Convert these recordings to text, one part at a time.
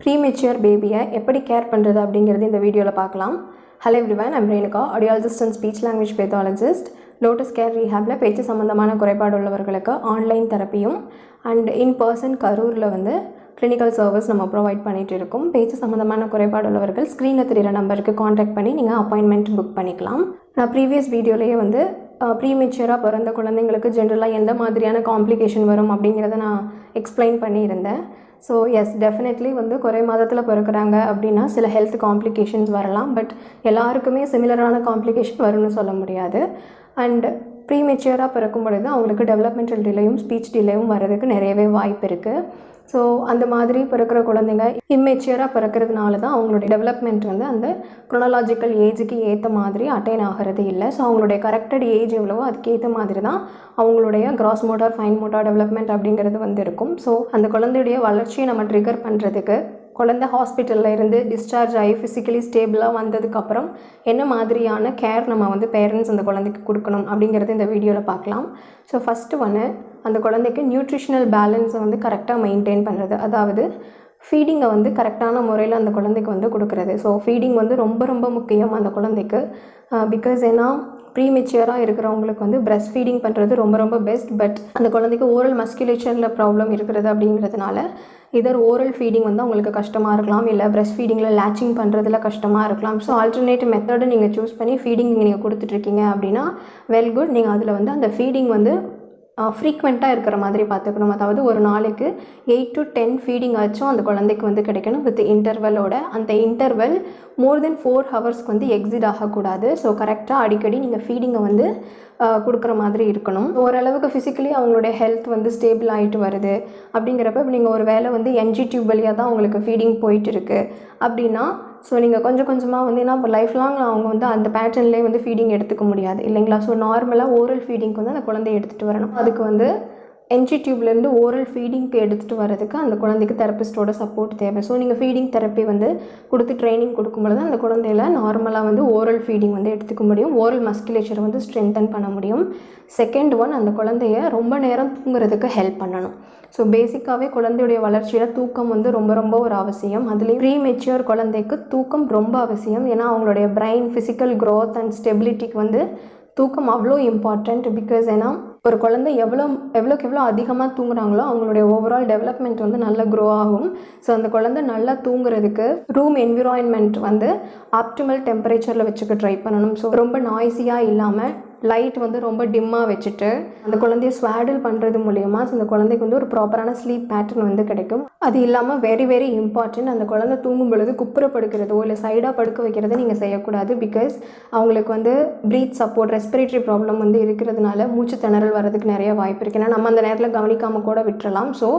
Premature பேபியை எப்படி care பண்ணுறது அப்படிங்கிறது இந்த வீடியோவில் பார்க்கலாம். Hello everyone, I'm Renuka, audiologist and speech language pathologist. Lotus Care ரீஹாபில் பேச்சு சம்மந்தமான குறைபாடு உள்ளவர்களுக்கு ஆன்லைன் தெரப்பியும் அண்ட் இன் பர்சன் கரூரில் கிளினிக்கல் சர்வீஸ் நம்ம ப்ரொவைட் பண்ணிகிட்டு இருக்கோம். பேச்சு சம்மந்தமான குறைபாடு உள்ளவர்கள் ஸ்க்ரீனில் தெரிகிற நம்பருக்கு காண்டாக்ட் பண்ணி நீங்கள் அப்பாயின்மெண்ட் புக் பண்ணிக்கலாம். நான் ப்ரீவியஸ் வீடியோலேயே ப்ரீமெச்சூராக பிறந்த குழந்தைங்களுக்கு ஜென்ரலாக எந்த மாதிரியான காம்ப்ளிகேஷன் வரும் அப்படிங்கிறத நான் எக்ஸ்பிளைன் பண்ணியிருந்தேன். ஸோ எஸ், டெஃபினெட்லி குறை மாதத்தில் பிறக்கிறாங்க அப்படின்னா சில ஹெல்த் காம்ப்ளிகேஷன்ஸ் வரலாம். பட் எல்லாருக்குமே சிமிலரான காம்ப்ளிகேஷன் வரும்னு சொல்ல முடியாது. அண்ட் ப்ரீமெச்சூராக பிறக்கும் பொழுது அவங்களுக்கு டெவலப்மெண்டல் டிலேயும் ஸ்பீச் டிலேயும் வர்றதுக்கு நிறையவே வாய்ப்பு இருக்குது. ஸோ அந்த மாதிரி பிறக்கிற குழந்தைங்க இம்மெச்சூராக பிறக்கிறதுனால தான் அவங்களுடைய டெவலப்மெண்ட் அந்த குரோனாலாஜிக்கல் ஏஜுக்கு ஏற்ற மாதிரி அட்டைன் ஆகிறது இல்லை. ஸோ அவங்களுடைய கரெக்டட் ஏஜ் எவ்வளவோ அதுக்கேற்ற மாதிரி தான் அவங்களுடைய cross motor fine motor development அப்படிங்கிறது இருக்கும். ஸோ அந்த குழந்தையுடைய வளர்ச்சியை நம்ம ட்ரிகர் பண்ணுறதுக்கு குழந்தை ஹாஸ்பிட்டலில் இருந்து டிஸ்சார்ஜ் ஆகி ஃபிசிக்கலி ஸ்டேபிளாக வந்ததுக்கப்புறம் என்ன மாதிரியான கேர் நம்ம பேரண்ட்ஸ் அந்த குழந்தைக்கு கொடுக்கணும் அப்படிங்கிறது இந்த வீடியோவில் பார்க்கலாம். ஸோ ஃபஸ்ட்டு அந்த குழந்தைக்கு நியூட்ரிஷனல் பேலன்ஸை கரெக்டாக மெயின்டைன் பண்ணுறது, அதாவது ஃபீடிங்கை கரெக்டான முறையில் அந்த குழந்தைக்கு கொடுக்குறது. ஸோ ஃபீடிங் ரொம்ப ரொம்ப முக்கியம் அந்த குழந்தைக்கு. பிகாஸ் ஏன்னா ப்ரீமெச்சூராக இருக்கிறவங்களுக்கு பிரெஸ்ட் ஃபீடிங் பண்ணுறது ரொம்ப ரொம்ப பெஸ்ட். பட் அந்த குழந்தைக்கு ஓரல் மஸ்குலேச்சரில் ப்ராப்ளம் இருக்கிறது அப்படிங்கிறதுனால இதர் ஓரல் ஃபீடிங் அவங்களுக்கு கஷ்டமாக இருக்கலாம், இல்லை பிரெஸ்ட் ஃபீடிங்கில் லேச்சிங் பண்ணுறதுல கஷ்டமாக இருக்கலாம். ஸோ ஆல்டர்னேட் மெத்தடை நீங்கள் சூஸ் பண்ணி ஃபீடிங் நீங்கள் கொடுத்துட்ருக்கீங்க அப்படின்னா வெல் குட். நீங்கள் அதில் அந்த ஃபீடிங் ஃப்ரீக்வெண்ட்டாக இருக்கிற மாதிரி பார்த்துக்கணும். அதாவது ஒரு நாளைக்கு 8 to 10 ஃபீடிங் ஆச்சும் அந்த குழந்தைக்கு கிடைக்கணும் வித் இன்டர்வலோட. அந்த இன்டர்வல் மோர் தென் 4 ஹவர்ஸ்க்கு எக்ஸிட் ஆகக்கூடாது. ஸோ கரெக்டாக அடிக்கடி நீங்கள் ஃபீடிங்கை கொடுக்குற மாதிரி இருக்கணும். ஓரளவுக்கு ஃபிசிக்கலி அவங்களுடைய ஹெல்த் ஸ்டேபிள் ஆகிட்டு வருது அப்படிங்கிறப்ப இப்போ நீங்கள் ஒரு வேளை என்ஜி டியூப் வழியாக தான் உங்களுக்கு ஃபீடிங் போயிட்டு இருக்குது அப்படின்னா, ஸோ நீங்கள் கொஞ்சம் கொஞ்சமாக ஏன்னா இப்போ லைஃப் லாங் அவங்க அந்த பேட்டர்ன்லேயே ஃபீடிங் எடுத்துக்க முடியாது இல்லைங்களா. ஸோ நார்மலாக ஓரல் ஃபீடிங்க்கு அந்த குழந்தைய எடுத்துகிட்டு வரணும். அதுக்கு என்ஜி டியூப்லேருந்து ஓரல் ஃபீடிங்க்கு எடுத்துகிட்டு வரதுக்கு அந்த குழந்தைக்கு தெரப்பிஸ்ட்டோட சப்போர்ட் தேவை. ஸோ நீங்கள் ஃபீடிங் தெரப்பி கொடுத்து ட்ரைனிங் கொடுக்கும்பொழுது அந்த குழந்தையில நார்மலாக ஓரல் ஃபீடிங் எடுத்துக்க முடியும், ஓரல் மஸ்குலேச்சரை ஸ்ட்ரென்தன் பண்ண முடியும். செகண்ட் அந்த குழந்தைய ரொம்ப நேரம் தூங்குறதுக்கு ஹெல்ப் பண்ணணும். ஸோ பேசிக்காகவே குழந்தையுடைய வளர்ச்சியில் தூக்கம் ரொம்ப ரொம்ப ஒரு அவசியம். அதுலேயும் ப்ரீமெச்சூர் குழந்தைக்கு தூக்கம் ரொம்ப அவசியம். ஏன்னா அவங்களுடைய பிரெயின் ஃபிசிக்கல் க்ரோத் அண்ட் ஸ்டெபிலிட்டிக்கு தூக்கம் அவ்வளோ இம்பார்ட்டண்ட். பிகாஸ் ஏன்னா ஒரு குழந்தை எவ்வளோக்கு எவ்வளோ அதிகமாக தூங்குறாங்களோ அவங்களுடைய ஓவரால் டெவலப்மெண்ட் நல்லா க்ரோ ஆகும். ஸோ அந்த குழந்தை நல்லா தூங்குறதுக்கு ரூம் என்விரான்மெண்ட் ஆப்டிமல் டெம்பரேச்சரில் வச்சுக்க ட்ரை பண்ணணும். ஸோ ரொம்ப நாய்ஸியாக இல்லாமல் லைட் ரொம்ப டிம்மாக வச்சுட்டு அந்த குழந்தைய ஸ்வாடில் பண்ணுறது மூலயமா அந்த குழந்தைக்கு ஒரு ப்ராப்பரான ஸ்லீப் பேட்டர்ன் கிடைக்கும். அது இல்லாமல் வெரி வெரி இம்பார்ட்டன்ட், அந்த குழந்தை தூங்கும் பொழுது குப்புற படுக்கிறதோ இல்லை சைடாக படுக்க வைக்கிறத நீங்கள் செய்யக்கூடாது. பிகாஸ் அவங்களுக்கு ப்ரீத் சப்போர்ட் ரெஸ்பிரேட்டரி ப்ராப்ளம் இருக்கிறதுனால மூச்சு திணறல் வரதுக்கு நிறைய வாய்ப்பு இருக்குது. ஏன்னா நம்ம அந்த நேரத்தில் கவனிக்காமல் கூட விட்டுறலாம். ஸோ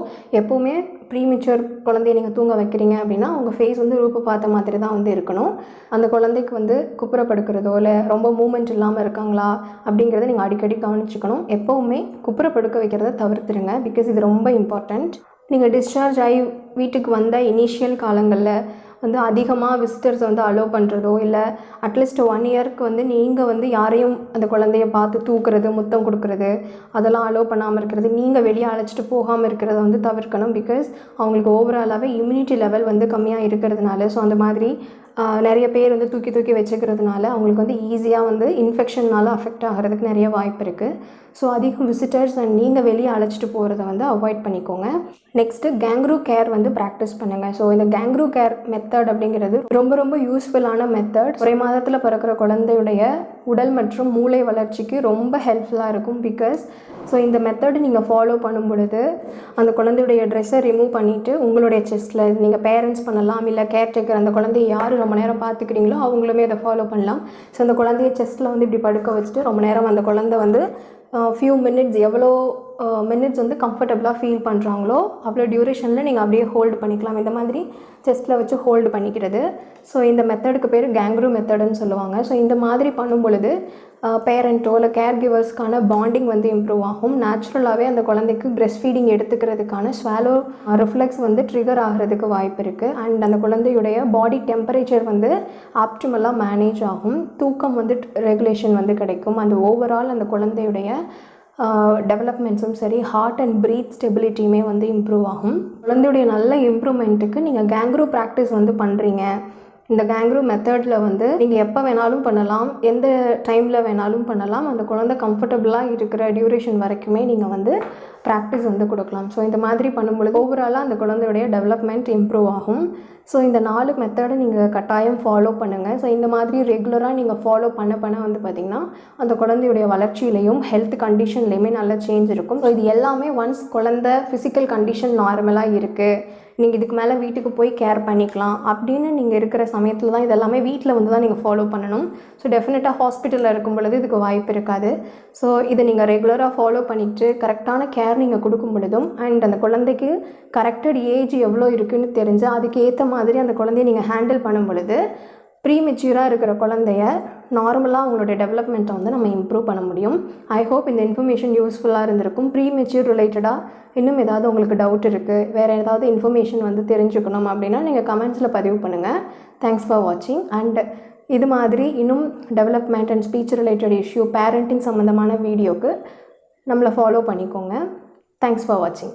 எப்போவுமே ப்ரீமெச்சூர் குழந்தைய நீங்கள் தூங்க வைக்கிறீங்க அப்படின்னா அவங்க ஃபேஸ் ரூபை பார்த்த மாதிரி தான் இருக்கணும். அந்த குழந்தைக்கு குப்புற படுக்கிறதோ இல்லை ரொம்ப மூமெண்ட் இல்லாமல் இருக்காங்களா அப்படிங்கிறத நீங்கள் அடிக்கடி கவனிச்சுக்கணும். எப்போவுமே குப்புற படுக்க வைக்கிறத தவிர்த்துருங்க. பிகாஸ் இது ரொம்ப இம்பார்ட்டண்ட். நீங்கள் டிஸ்சார்ஜ் ஆகி வீட்டுக்கு வந்த இனிஷியல் காலங்களில் அதிகமாக விசிட்டர்ஸ் அலோவ் பண்ணுறதோ இல்லை அட்லீஸ்ட் 1 இயருக்கு நீங்கள் யாரையும் அந்த குழந்தைய பார்த்து தூக்குறது முத்தம் கொடுக்குறது அதெல்லாம் அலோவ் பண்ணாமல் இருக்கிறது, நீங்கள் வெளியே அழைச்சிட்டு போகாமல் இருக்கிறத தவிர்க்கணும். பிகாஸ் அவங்களுக்கு ஓவராலாகவே இம்யூனிட்டி லெவல் கம்மியாக இருக்கிறதுனால, ஸோ அந்த மாதிரி நிறைய பேர் தூக்கி தூக்கி வச்சுக்கிறதுனால அவங்களுக்கு ஈஸியாக இன்ஃபெக்ஷனால் அஃபெக்ட் ஆகிறதுக்கு நிறைய வாய்ப்பு இருக்குது. ஸோ அதிகம் விசிட்டர்ஸ் அண்ட் நீங்கள் வெளியே அழைச்சிட்டு போகிறத அவாய்ட் பண்ணிக்கோங்க. நெக்ஸ்ட்டு கேங்க்ரூ கேர் ப்ராக்டிஸ் பண்ணுங்கள். ஸோ இந்த கேங்க்ரூ கேர் மெத்தட் அப்படிங்கிறது ரொம்ப ரொம்ப யூஸ்ஃபுல்லான மெத்தட். ஒரே மாதத்தில் பிறக்கிற குழந்தையுடைய உடல் மற்றும் மூளை வளர்ச்சிக்கு ரொம்ப ஹெல்ப்ஃபுல்லாக இருக்கும். பிகாஸ் ஸோ இந்த மெத்தடு நீங்கள் ஃபாலோ பண்ணும் பொழுது அந்த குழந்தையுடைய ட்ரெஸ்ஸை ரிமூவ் பண்ணிவிட்டு உங்களுடைய செஸ்ட்டில் நீங்கள் பேரண்ட்ஸ் பண்ணலாம், இல்லை கேர்டேக்கர் அந்த குழந்தைய யார் ரொம்ப நேரம் பார்த்துக்கிறீங்களோ அவங்களுமே அதை ஃபாலோ பண்ணலாம். ஸோ அந்த குழந்தைய செஸ்ட்டில் இப்படி படுக்க வச்சுட்டு ரொம்ப நேரம் அந்த குழந்தை ஃபியூ மினிட்ஸ் எவ்வளோ மினிட்ஸ் கம்ஃபர்டபுளாக ஃபீல் பண்ணுறாங்களோ அவ்வளோ டியூரேஷனில் நீங்கள் அப்படியே ஹோல்டு பண்ணிக்கலாம். இந்த மாதிரி செஸ்ட்டில் வச்சு ஹோல்டு பண்ணிக்கிறது. ஸோ இந்த மெத்தடுக்கு பேர் கேங்க்ரூ மெத்தடுன்னு சொல்லுவாங்க. ஸோ இந்த மாதிரி பண்ணும் பொழுது பேரண்ட்டோ இல்லை கேர் கிவர்ஸ்க்கான பாண்டிங் இம்ப்ரூவ் ஆகும். நேச்சுரலாகவே அந்த குழந்தைக்கு பிரெஸ்ட் ஃபீடிங் எடுத்துக்கிறதுக்கான ஸ்வாலோ ரிஃப்ளெக்ஸ் ட்ரிகர் ஆகிறதுக்கு வாய்ப்பு இருக்குது. அண்ட் அந்த குழந்தையுடைய பாடி டெம்பரேச்சர் ஆப்டிமலாக மேனேஜ் ஆகும். தூக்கம் ரெகுலேஷன் கிடைக்கும். அந்த ஓவரால் அந்த குழந்தையுடைய டெவலப்மெண்ட்ஸும் சரி, ஹார்ட் அண்ட் ப்ரீத் ஸ்டெபிலிட்டியுமே வந்து இம்ப்ரூவ் ஆகும். குழந்தையுடைய நல்ல இம்ப்ரூவ்மெண்ட்டுக்கு நீங்கள் கேங்க்ரூ ப்ராக்டிஸ் வந்து பண்ணுறீங்க. இந்த கேங்க்ரூ மெத்தடில் வந்து நீங்கள் எப்போ வேணாலும் பண்ணலாம், எந்த டைமில் வேணாலும் பண்ணலாம். அந்த குழந்தை கம்ஃபர்டபுளாக இருக்கிற டியூரேஷன் வரைக்குமே நீங்கள் வந்து ப்ராக்டிஸ் வந்து கொடுக்கலாம். ஸோ இந்த மாதிரி பண்ணும்பொழுது ஓவராலாக அந்த குழந்தையுடைய டெவலப்மெண்ட் இம்ப்ரூவ் ஆகும். ஸோ இந்த 4 மெத்தடை நீங்கள் கட்டாயம் ஃபாலோ பண்ணுங்கள். ஸோ இந்த மாதிரி ரெகுலராக நீங்கள் ஃபாலோ பண்ண வந்து பார்த்திங்கன்னா அந்த குழந்தையுடைய வளர்ச்சியிலையும் ஹெல்த் கண்டிஷன்லேயுமே நல்ல சேஞ்ச் இருக்கும். ஸோ இது எல்லாமே ஒன்ஸ் குழந்தை ஃபிசிக்கல் கண்டிஷன் நார்மலாக இருக்குது, நீங்கள் இதுக்கு மேலே வீட்டுக்கு போய் கேர் பண்ணிக்கலாம் அப்படின்னு நீங்கள் இருக்கிற சமயத்தில் தான் இதெல்லாமே வீட்டில் வந்து தான் நீங்கள் ஃபாலோ பண்ணணும். ஸோ டெஃபினட்டாக ஹாஸ்பிட்டலில் இருக்கும் பொழுது இதுக்கு வாய்ப்பு இருக்காது. ஸோ இதை நீங்கள் ரெகுலராக ஃபாலோ பண்ணிவிட்டு கரெக்டான கேர் நீங்கள் கொடுக்கும் பொழுதும் அண்ட் அந்த குழந்தைக்கு கரெக்டட் ஏஜ் எவ்வளோ இருக்குதுன்னு தெரிஞ்சு அதுக்கு ஏற்ற மாதிரி அந்த குழந்தைய நீங்கள் ஹேண்டில் பண்ணும் பொழுது ப்ரீமெச்சூராக இருக்கிற குழந்தைய நார்மலாக அவங்களுடைய டெவலப்மெண்ட்டை வந்து நம்ம இம்ப்ரூவ் பண்ண முடியும். ஐ ஹோப் இந்த இன்ஃபர்மேஷன் யூஸ்ஃபுல்லாக இருந்திருக்கும். ப்ரீமெச்சூர் ரிலேட்டடாக இன்னும் ஏதாவது உங்களுக்கு டவுட் இருக்குது, வேறு ஏதாவது இன்ஃபர்மேஷன் வந்து தெரிஞ்சுக்கணும் அப்படின்னா நீங்கள் கமெண்ட்ஸில் பதிவு பண்ணுங்கள். தேங்க்ஸ் ஃபார் வாட்சிங். அண்ட் இது மாதிரி இன்னும் development and speech related issue, parenting சம்மந்தமான வீடியோக்கு நம்மளை ஃபாலோ பண்ணிக்கோங்க. தேங்க்ஸ் ஃபார் வாட்சிங்.